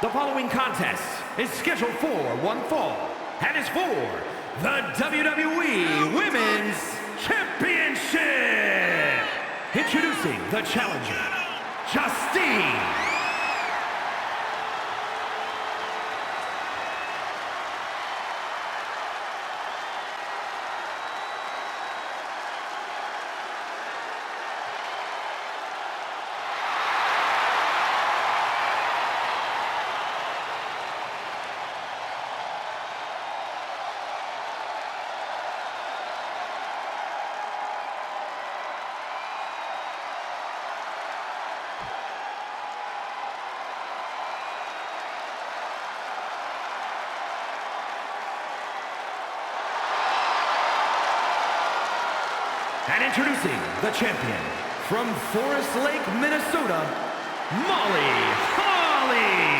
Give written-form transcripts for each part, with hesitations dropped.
The following contest is scheduled for one fall and is for the WWE Women's Championship. Introducing the challenger, Justine. And introducing the champion from Forest Lake, Minnesota, Molly Holly.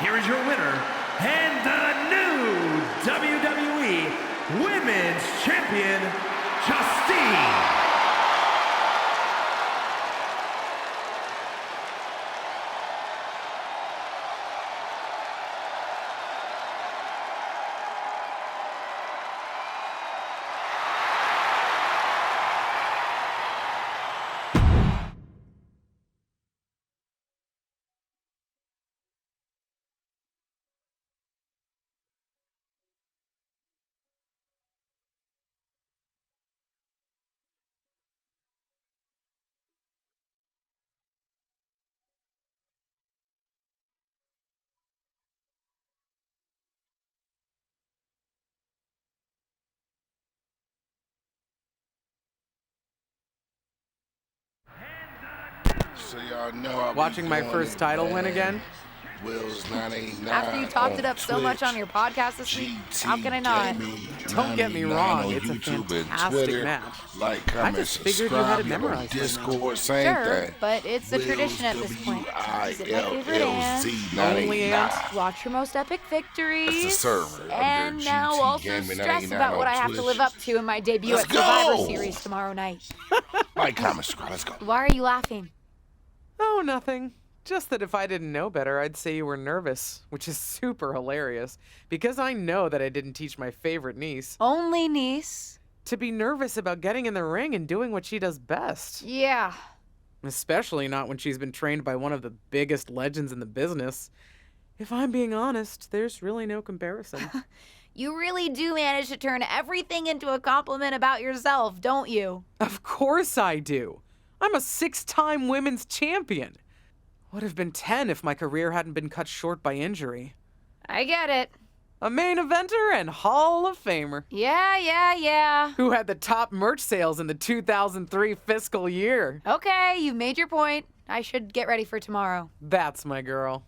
here is your winner, and the new WWE Women's Champion, Justine. So y'all know Watching my first title win again? Will's 989. After you talked it up so much on your podcast this week, how can I not? Don't get me wrong, it's a fantastic match. Like, I comment, just figured you had it subscribe, memorized. Discord, same Sure, thing. but it's a tradition at this point. Is it my favorite aunt? Only aunt. Watch your most epic victories. That's the server. And now also stress about what I have to live up to in my debut Let's at Survivor go! Series tomorrow night. Like, comment, subscribe, let's go. Why are you laughing? Oh, nothing. Just that if I didn't know better, I'd say you were nervous, which is super hilarious, because I know that I didn't teach my favorite niece Only niece. to be nervous about getting in the ring and doing what she does best. Yeah. Especially not when she's been trained by one of the biggest legends in the business. If I'm being honest, there's really no comparison. You really do manage to turn everything into a compliment about yourself, don't you? Of course I do. I'm a 6-time women's champion. Would have been 10 if my career hadn't been cut short by injury. I get it. A main eventer and Hall of Famer. Yeah. Who had the top merch sales in the 2003 fiscal year. Okay, you've made your point. I should get ready for tomorrow. That's my girl.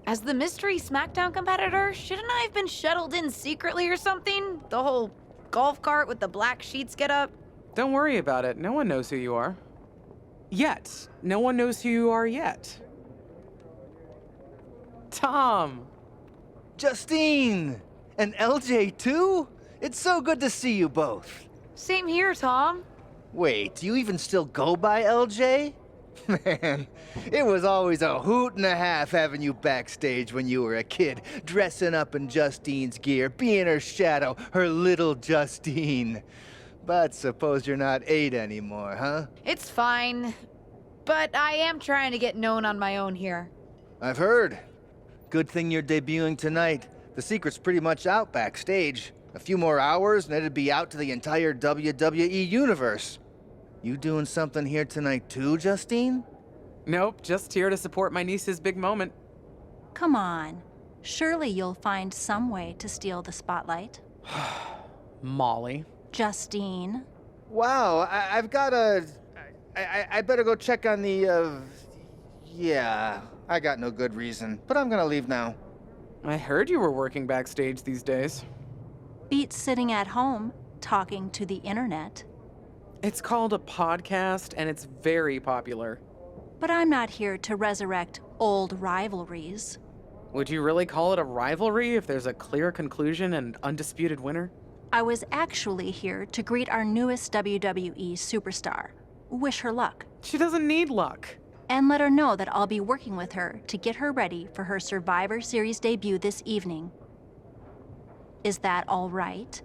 As the mystery SmackDown competitor, shouldn't I have been shuttled in secretly or something? The whole golf cart with the black sheets get up? Don't worry about it. No one knows who you are. Yet. No one knows who you are yet. Tom! Justine! And LJ too? It's so good to see you both. Same here, Tom. Wait, do you even still go by LJ? Man, it was always a hoot and a half having you backstage when you were a kid, dressing up in Justine's gear, being her shadow, her little Justine. But suppose you're not 8 anymore, huh? It's fine. But I am trying to get known on my own here. I've heard. Good thing you're debuting tonight. The secret's pretty much out backstage. A few more hours and it'd be out to the entire WWE universe. You doing something here tonight too, Justine? Nope, just here to support my niece's big moment. Come on. Surely you'll find some way to steal the spotlight. Molly. Justine. Wow, I've got a... I better go check on the, Yeah, I got no good reason, but I'm gonna leave now. I heard you were working backstage these days. Beats sitting at home, talking to the internet. It's called a podcast, and it's very popular. But I'm not here to resurrect old rivalries. Would you really call it a rivalry if there's a clear conclusion and undisputed winner? I was actually here to greet our newest WWE superstar, wish her luck, She doesn't need luck. and let her know that I'll be working with her to get her ready for her Survivor Series debut this evening. Is that all right?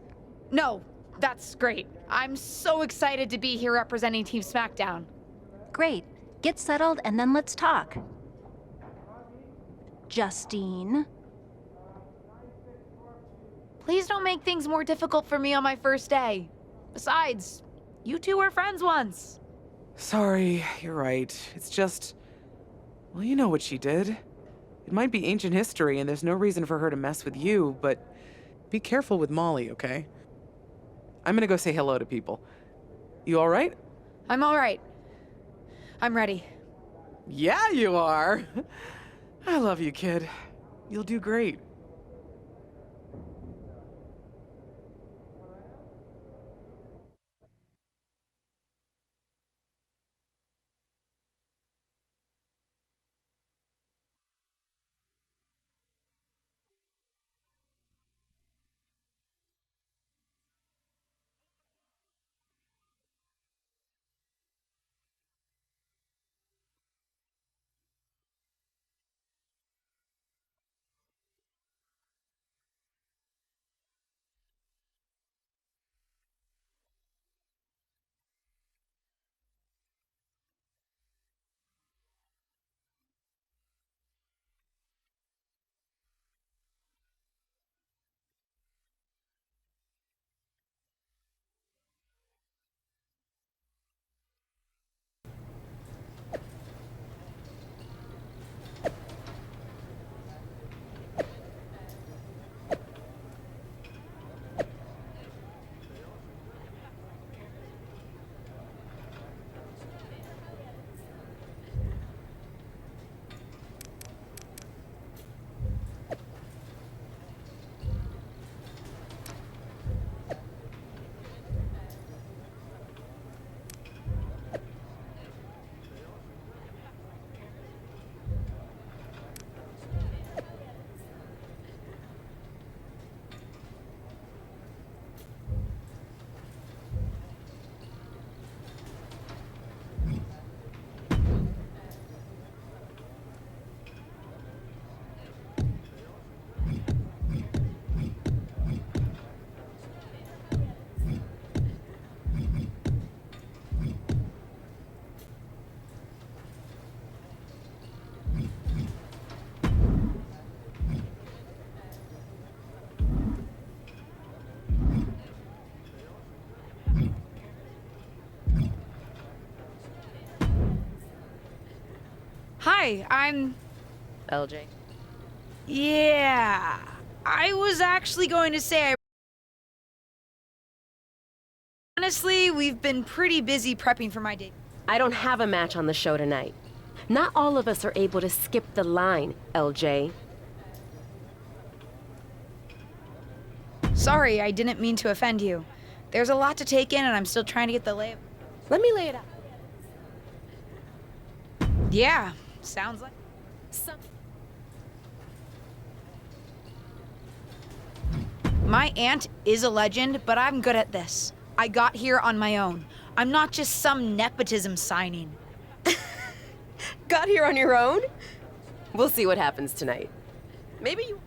No, that's great. I'm so excited to be here representing Team SmackDown. Great. Get settled and then let's talk. Justine. Please don't make things more difficult for me on my first day. Besides, you two were friends once. Sorry, you're right. It's just... Well, you know what she did. It might be ancient history, and there's no reason for her to mess with you, but be careful with Molly, okay? I'm gonna go say hello to people. You all right? I'm all right. I'm ready. Yeah, you are. I love you, kid. You'll do great. Hi, I'm... LJ. Yeah. I was actually going to say honestly, we've been pretty busy prepping for my date. I don't have a match on the show tonight. Not all of us are able to skip the line, LJ. Sorry, I didn't mean to offend you. There's a lot to take in, and I'm still trying to get the lay. Let me lay it out. Yeah, sounds like. My aunt is a legend, but I'm good at this. I got here on my own. I'm not just some nepotism signing. Got here on your own? We'll see what happens tonight. Maybe you...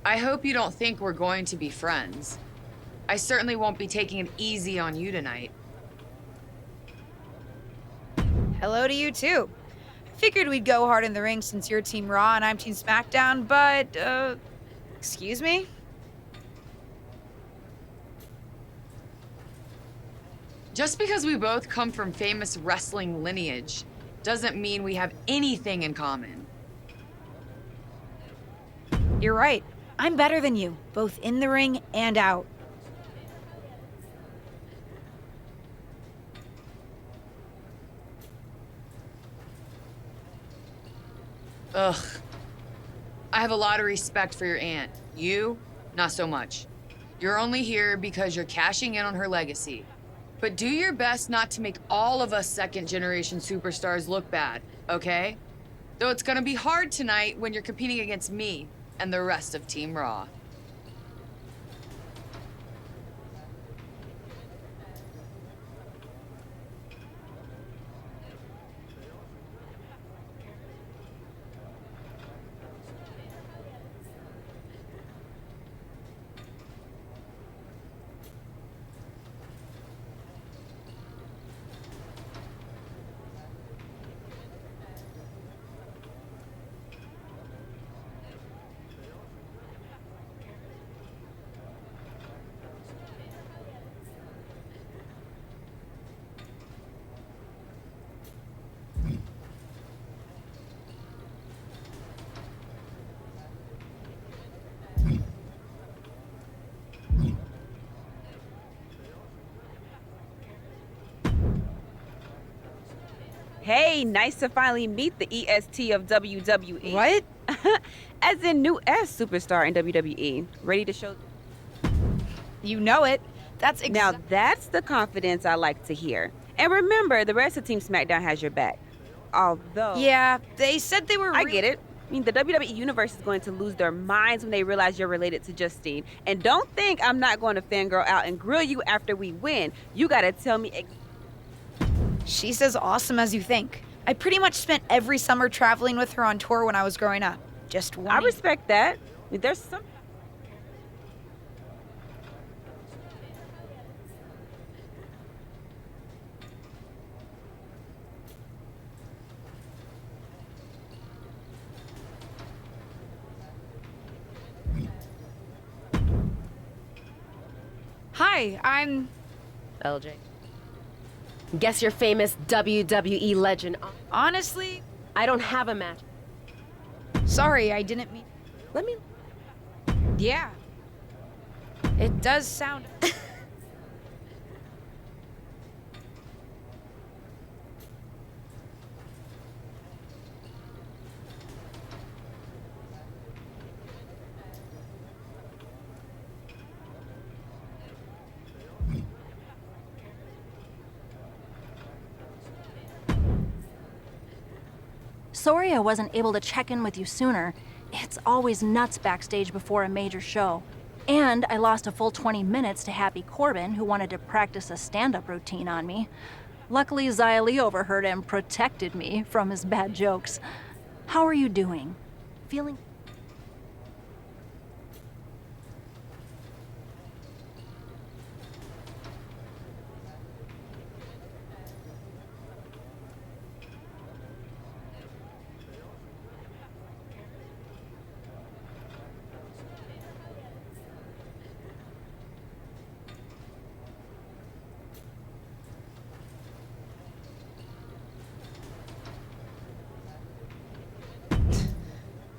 I hope you don't think we're going to be friends. I certainly won't be taking it easy on you tonight. Hello to you, too. I figured we'd go hard in the ring since you're Team Raw and I'm Team SmackDown, but, excuse me? Just because we both come from famous wrestling lineage doesn't mean we have anything in common. You're right. I'm better than you, both in the ring and out. Ugh. I have a lot of respect for your aunt. You, not so much. You're only here because you're cashing in on her legacy. But do your best not to make all of us second-generation superstars look bad, okay? Though it's gonna be hard tonight when you're competing against me and the rest of Team Raw. Hey, nice to finally meet the EST of WWE. What? As in new S superstar in WWE. Ready to show... You know it. That's Now that's the confidence I like to hear. And remember, the rest of Team SmackDown has your back. Although... Yeah, they said they were... I get it. I mean, the WWE Universe is going to lose their minds when they realize you're related to Justine. And don't think I'm not going to fangirl out and grill you after we win. You gotta tell me... She's as awesome as you think. I pretty much spent every summer traveling with her on tour when I was growing up. Just one. I respect that. I mean, there's some... Hi, I'm... LJ. Guess your famous WWE legend. Honestly, I don't have a match. sorry, I didn't mean... Let me... Yeah. It does sound... Sorry I wasn't able to check in with you sooner. It's always nuts backstage before a major show. And I lost a full 20 minutes to Happy Corbin, who wanted to practice a stand-up routine on me. Luckily, Xia Li overheard and protected me from his bad jokes. How are you doing? Feeling...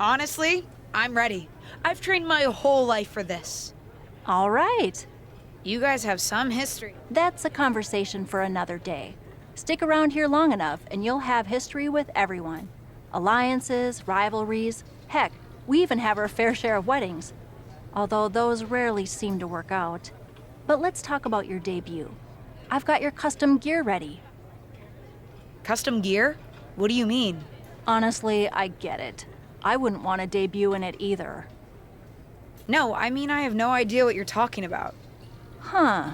Honestly, I'm ready. I've trained my whole life for this. All right. You guys have some history. That's a conversation for another day. Stick around here long enough and you'll have history with everyone. Alliances, rivalries, heck, we even have our fair share of weddings. Although those rarely seem to work out. But let's talk about your debut. I've got your custom gear ready. Custom gear? What do you mean? Honestly, I get it. I wouldn't want to debut in it either. No, I mean I have no idea what you're talking about. Huh.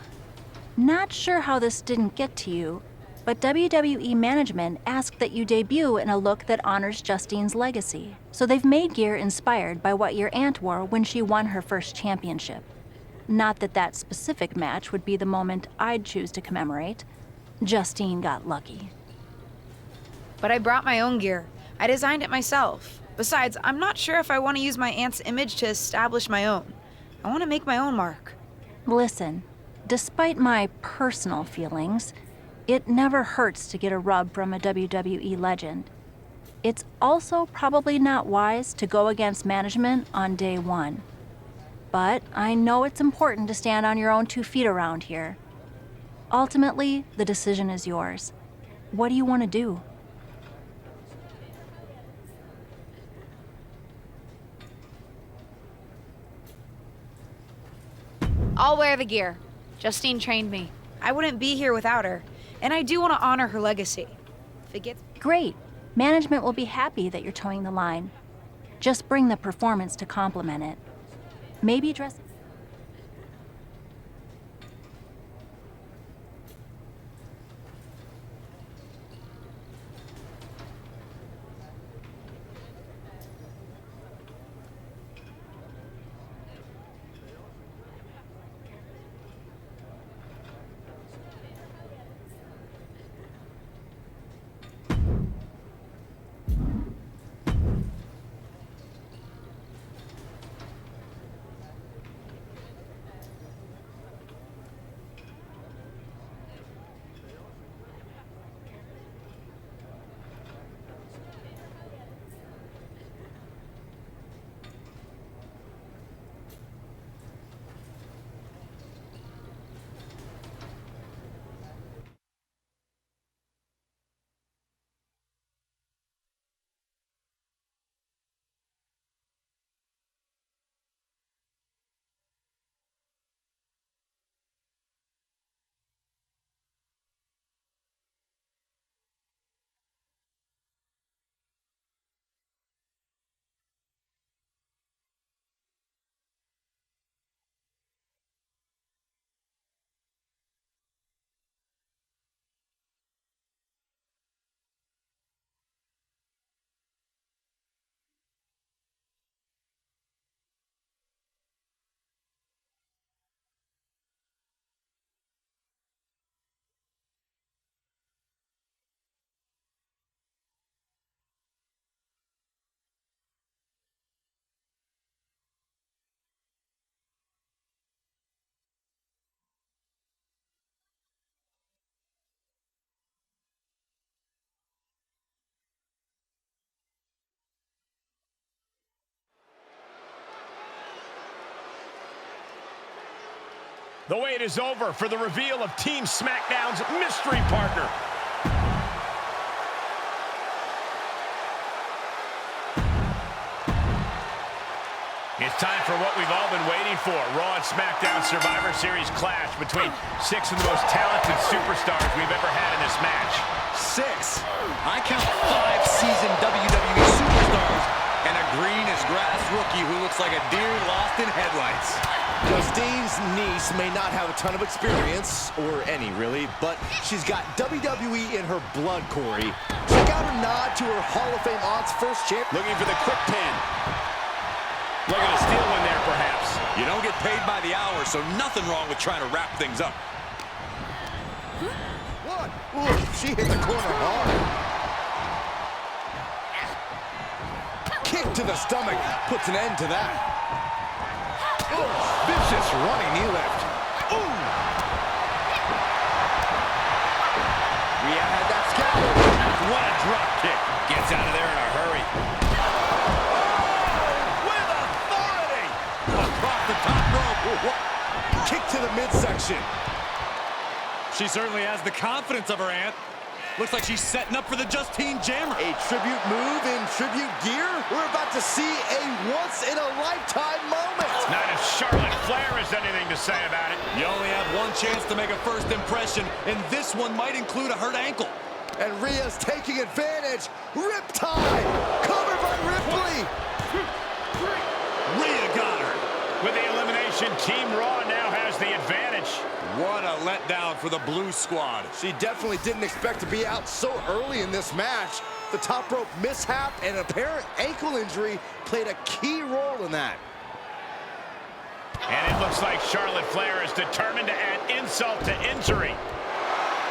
Not sure how this didn't get to you, but WWE management asked that you debut in a look that honors Justine's legacy. So they've made gear inspired by what your aunt wore when she won her first championship. Not that that specific match would be the moment I'd choose to commemorate. Justine got lucky. But I brought my own gear. I designed it myself. Besides, I'm not sure if I want to use my aunt's image to establish my own. I want to make my own mark. Listen, despite my personal feelings, it never hurts to get a rub from a WWE legend. It's also probably not wise to go against management on day one. But I know it's important to stand on your own 2 feet around here. Ultimately, the decision is yours. What do you want to do? I'll wear the gear. Justine trained me. I wouldn't be here without her. And I do want to honor her legacy. If it gets... Great. Management will be happy that you're towing the line. Just bring the performance to complement it. Maybe dress... The wait is over for the reveal of Team SmackDown's mystery partner. It's time for what we've all been waiting for. Raw and SmackDown Survivor Series clash between 6 of the most talented superstars we've ever had in this match. 6. I count 5 seasoned WWE superstars and a green as grass rookie who looks like a deer lost in headlights. Justine's niece may not have a ton of experience, or any really, but she's got WWE in her blood, Corey. Check out her nod to her Hall of Fame aunt's first champ. Looking for the quick pin. Looking to steal one there, perhaps. You don't get paid by the hour, so nothing wrong with trying to wrap things up. What? Ooh, she hit the corner hard. Kick to the stomach puts an end to that. Vicious running knee lift. Ooh! Rhea had that scalpel. What a drop kick. Gets out of there in a hurry. With authority! Across the top rope. Kick to the midsection. She certainly has the confidence of her aunt. Looks like she's setting up for the Justine Jammer. A tribute move in tribute gear. We're about to see a once-in-a-lifetime moment. Not if Charlotte Flair has anything to say about it. You only have one chance to make a first impression, and this one might include a hurt ankle. And Rhea's taking advantage. Riptide! Covered by Ripley! Rhea got her. With the elimination, Team Raw now has the advantage. What a letdown for the Blue Squad. She definitely didn't expect to be out so early in this match. The top rope mishap and apparent ankle injury played a key role in that. And it looks like Charlotte Flair is determined to add insult to injury.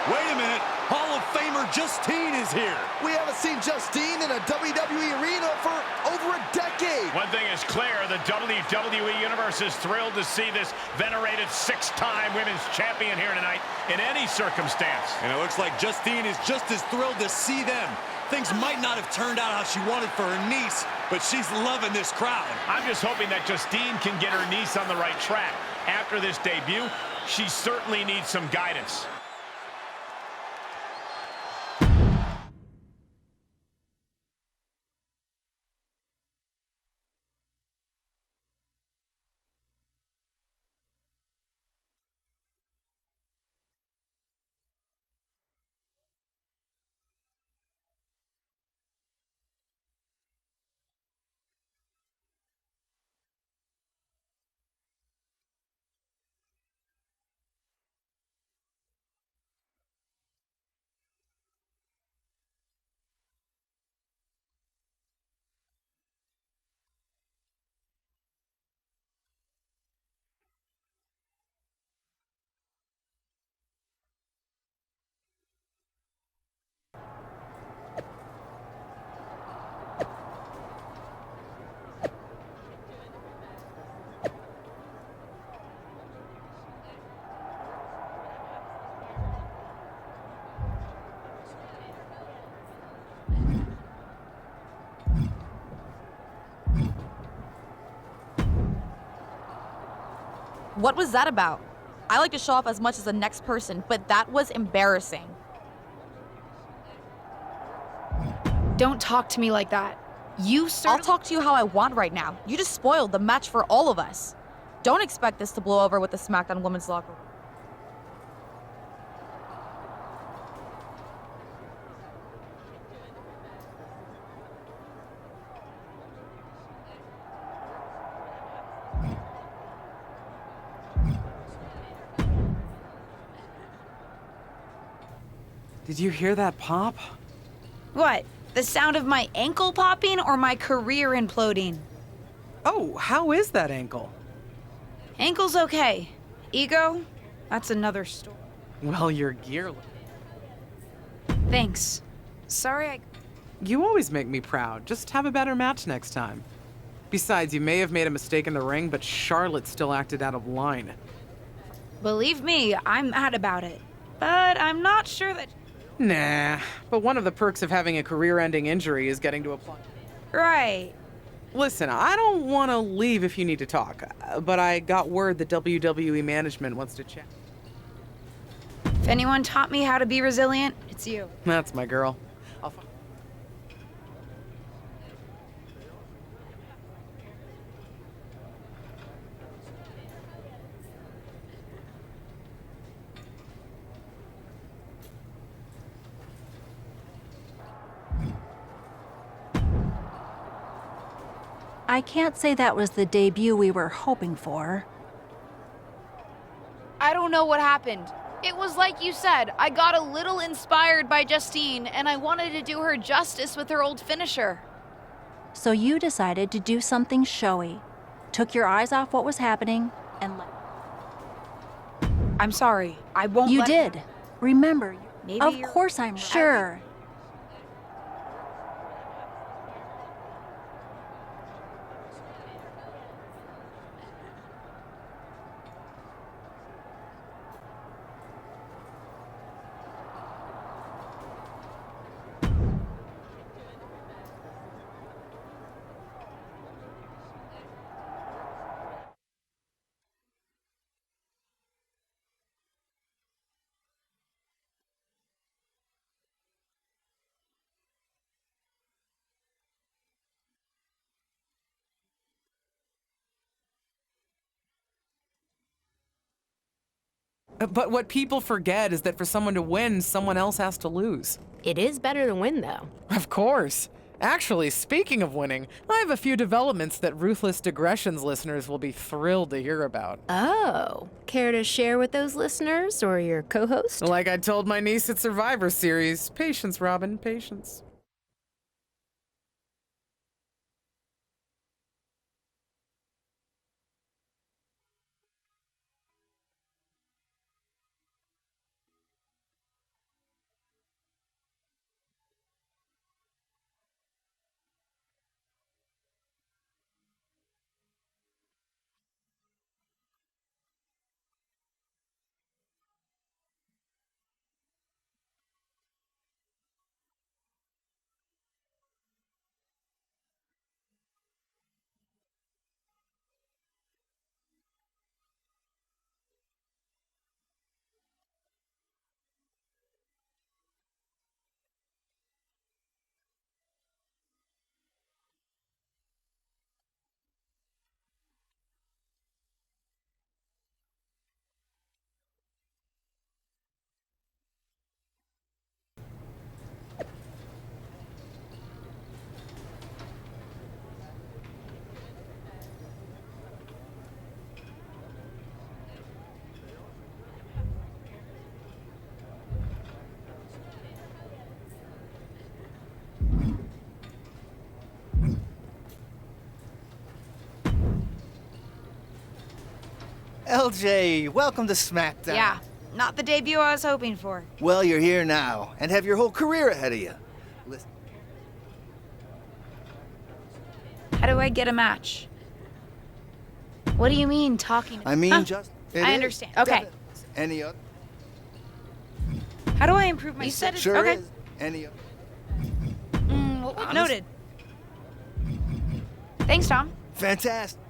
Wait a minute. Hall of Famer Justine is here. We haven't seen Justine in a WWE arena for over a decade. One thing is clear, the WWE Universe is thrilled to see this venerated 6-time women's champion here tonight in any circumstance. And it looks like Justine is just as thrilled to see them. Things might not have turned out how she wanted for her niece, but she's loving this crowd. I'm just hoping that Justine can get her niece on the right track. After this debut, she certainly needs some guidance. What was that about? I like to show off as much as the next person, but that was embarrassing. Don't talk to me like that. I'll talk to you how I want right now. You just spoiled the match for all of us. Don't expect this to blow over with the SmackDown Women's Locker Room. Did you hear that pop? What? The sound of my ankle popping or my career imploding? Oh, how is that ankle? Ankle's okay. Ego? That's another story. Well, you're gearless. Thanks. Sorry You always make me proud. Just have a better match next time. Besides, you may have made a mistake in the ring, but Charlotte still acted out of line. Believe me, I'm mad about it. But I'm not sure that... Nah, but one of the perks of having a career-ending injury is getting to apply. Right. Listen, I don't want to leave if you need to talk, but I got word that WWE management wants to chat. If anyone taught me how to be resilient, it's you. That's my girl. I can't say that was the debut we were hoping for. I don't know what happened. It was like you said, I got a little inspired by Justine, and I wanted to do her justice with her old finisher. So you decided to do something showy, took your eyes off what was happening, and I'm sorry. I won't You let... did. Remember, Maybe of you're... course I'm sure. But what people forget is that for someone to win, someone else has to lose. It is better to win, though. Of course. Actually, speaking of winning, I have a few developments that Ruthless Digressions listeners will be thrilled to hear about. Oh, care to share with those listeners or your co-host? Like I told my niece at Survivor Series, patience, Robin, patience. LJ, welcome to SmackDown. Yeah, not the debut I was hoping for. Well, you're here now, and have your whole career ahead of you. Listen. How do I get a match? What do you mean, talking? I mean, just... I understand. Okay. Any other? How do I improve my... You said it. Sure Okay. is. Any other? Noted. Thanks, Tom. Fantastic.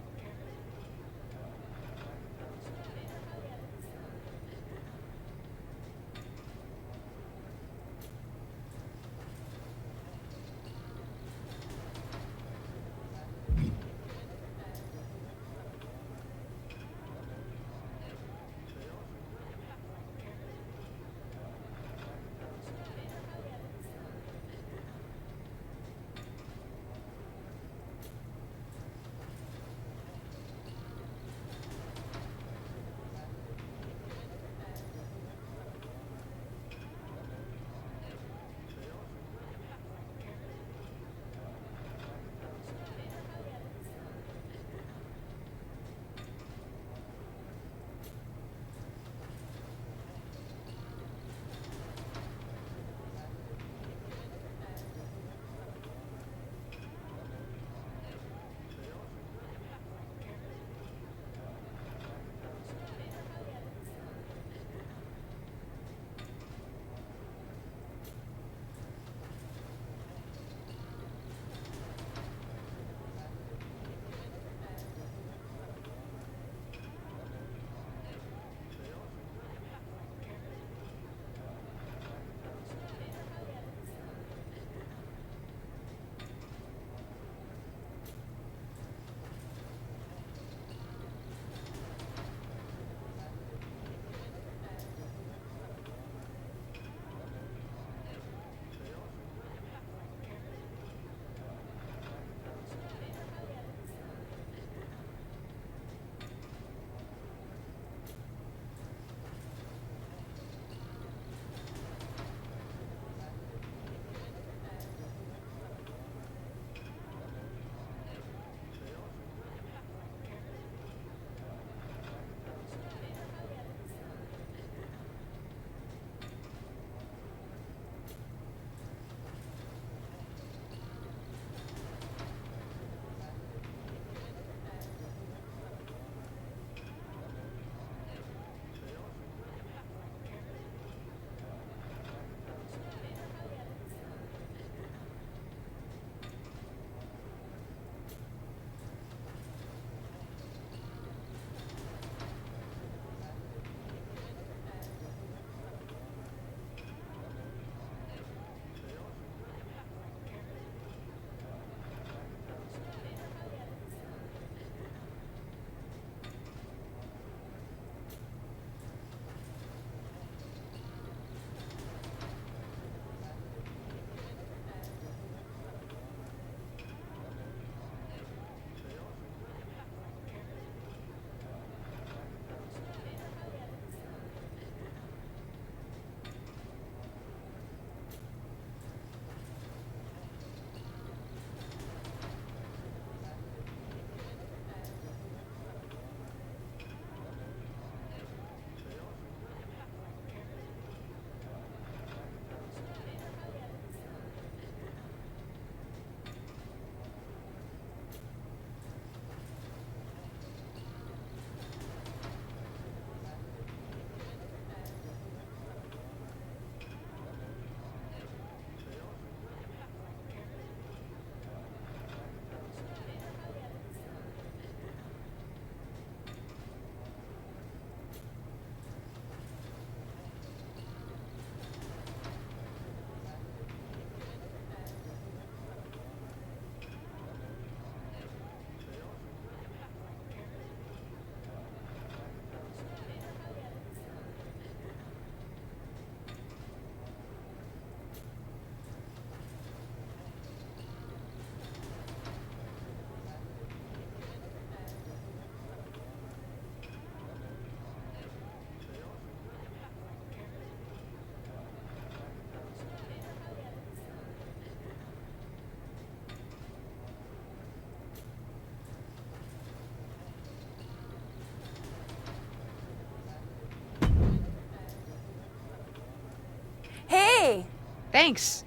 Thanks.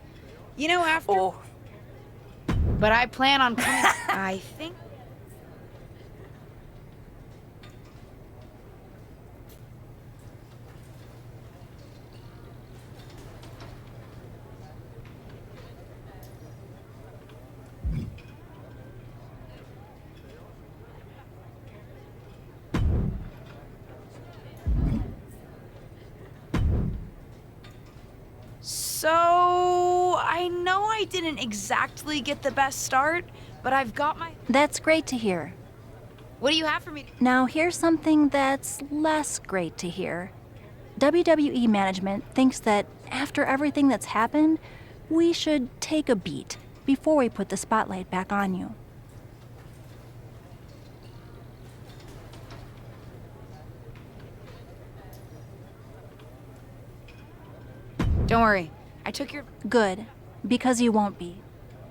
You know, after... Oh, But I plan on coming... I think. So, I know I didn't exactly get the best start, but I've got my... That's great to hear. What do you have for me? Now, here's something that's less great to hear. WWE management thinks that after everything that's happened, we should take a beat before we put the spotlight back on you. Don't worry. I took your... Good, because you won't be.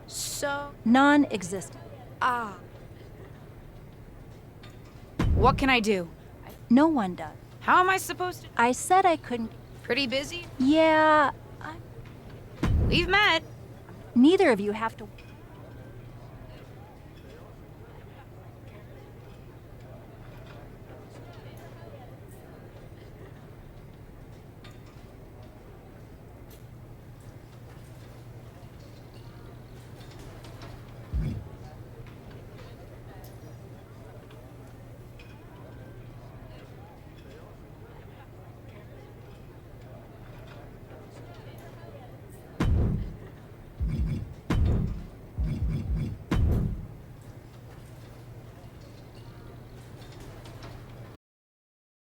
So... Non-existent. Ah. What can I do? No one does. How am I supposed to... I said I couldn't. Pretty busy? Yeah, We've met. neither of you have to.